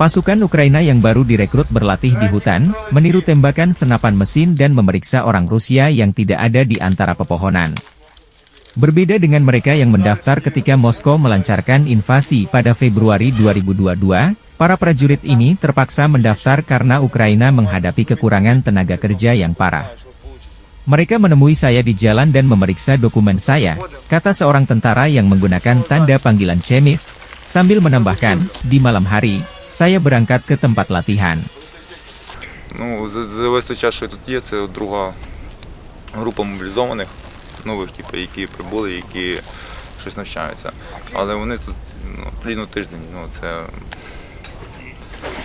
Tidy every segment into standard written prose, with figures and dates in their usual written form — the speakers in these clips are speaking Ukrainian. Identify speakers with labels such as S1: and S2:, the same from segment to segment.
S1: Pasukan Ukraina yang baru direkrut berlatih di hutan, meniru tembakan senapan mesin dan memeriksa orang Rusia yang tidak ada di antara pepohonan. Berbeda dengan mereka yang mendaftar ketika Moskow melancarkan invasi pada Februari 2022, para prajurit ini terpaksa mendaftar karena Ukraina menghadapi kekurangan tenaga kerja yang parah. Mereka menemui saya di jalan dan memeriksa dokumen saya, kata seorang tentara yang menggunakan tanda panggilan Chemis, sambil menambahkan, di malam hari, saya berangkat ke tempat latihan.
S2: За весь той час, що я тут є, це друга група мобілізованих, нових, які прибули, які щось навчаються. Але вони тут плідно тиждень, це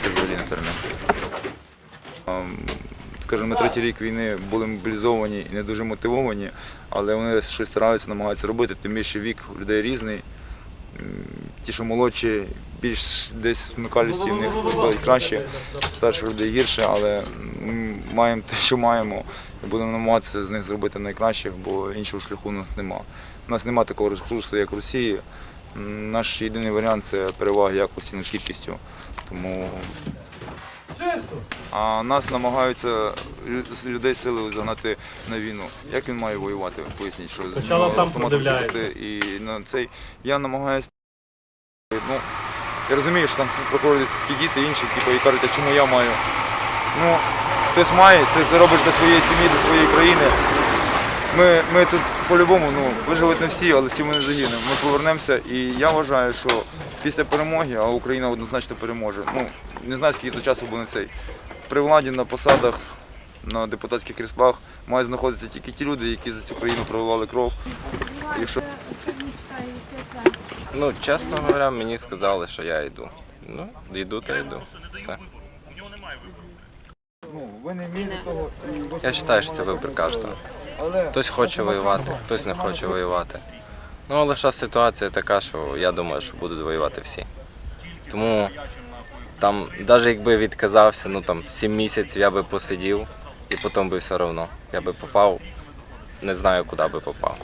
S2: взагалі не термін. Скажімо, ми третій рік війни були мобілізовані і не дуже мотивовані, але вони щось стараються, намагаються робити, тим більше вік у людей різний. Ті, що молодші, більш десь смикалісті, в них краще, старших людей гірше, але ми маємо те, що маємо, і будемо намагатися з них зробити найкращих, бо іншого шляху у нас немає. У нас немає такого ресурсу, як в Росії. Наш єдиний варіант – це перевага якості над кількістю. Тому... А нас намагаються людей силою загнати на війну. Як він має воювати? Поясніть, що
S3: спочатку там продивляється.
S2: І на цей я намагаюся. Я розумію, що там проходять ті діти інші, і кажуть, а чому я маю? Хтось має, це ти робиш для своєї сім'ї, для своєї країни. Ми тут по-любому, виживуть не всі, але всі ми не загинемо. Ми повернемося, і я вважаю, що після перемоги, а Україна однозначно переможе. Не знаю, скільки до часу буде цей. При владі, на посадах, на депутатських кріслах мають знаходитися тільки ті люди, які за цю країну проливали кров.
S4: Чесно говоря, мені сказали, що я йду. Йду та йду. Все. Я вважаю, що це вибір кожного. Хтось хоче воювати, хтось не хоче воювати. Але зараз ситуація така, що я думаю, що будуть воювати всі. Тому там, навіть якби відказався, 7 місяців я би посидів і потім би все одно. Я би попав, не знаю, куди би попав.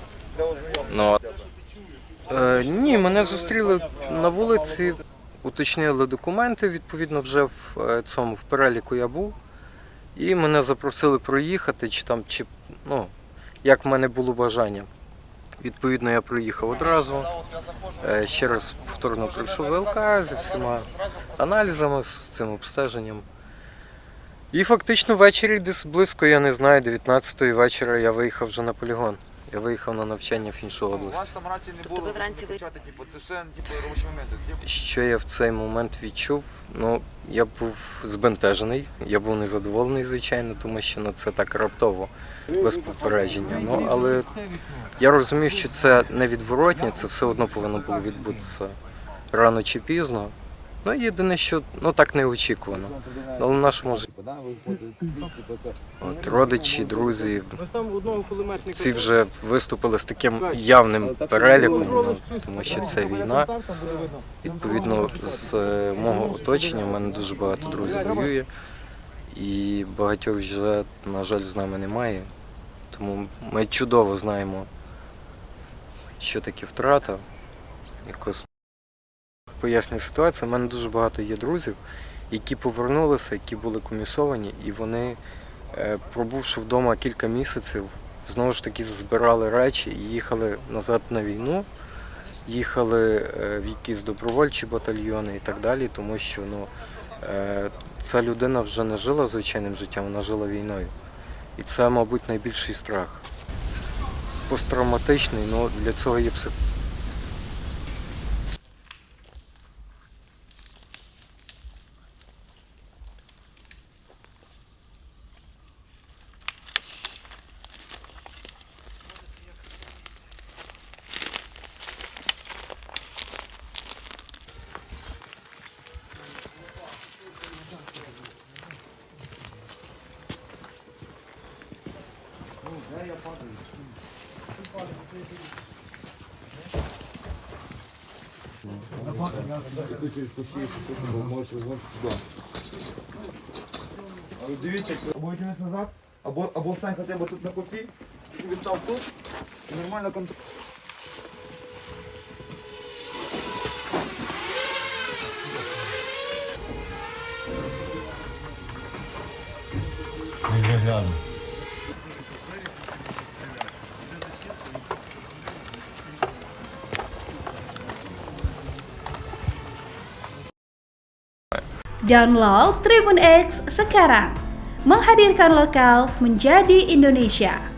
S4: Ні, мене зустріли на вулиці, уточнили документи, відповідно, вже в переліку я був. І мене запросили проїхати, як в мене було бажання. Відповідно, я проїхав одразу, ще раз повторно пройшов ВЛК зі всіма аналізами, з цим обстеженням. І фактично ввечері, десь близько, я не знаю, 19-ї вечора я виїхав вже на полігон. Я виїхав на навчання в іншу область.
S5: Тобто ви вранці
S4: Що я в цей момент відчув? Я був збентежений, я був незадоволений, звичайно, тому що це так раптово, без попередження. Але я розумів, що це невідворотне, це все одно повинно було відбутися рано чи пізно. Єдине, що так неочікувано. Але в нашому житті родичі, друзі, всі вже виступили з таким явним переліком, тому що це війна. Відповідно, з мого оточення в мене дуже багато друзів воює, і багатьох вже, на жаль, з нами немає. Тому ми чудово знаємо, що таке втрата. Пояснюю ситуацію, у мене дуже багато є друзів, які повернулися, які були комісовані, і вони, пробувши вдома кілька місяців, знову ж таки збирали речі і їхали назад на війну, їхали в якісь добровольчі батальйони і так далі, тому що ця людина вже не жила звичайним життям, вона жила війною. І це, мабуть, найбільший страх. Посттравматичний, для цього є психологія.
S2: Дивіться, або витягнись назад, або встань хоча б тут на копі, і відстав тут, і нормально контролюй.
S3: гляну.
S5: Download Tribun X sekarang, menghadirkan lokal menjadi Indonesia.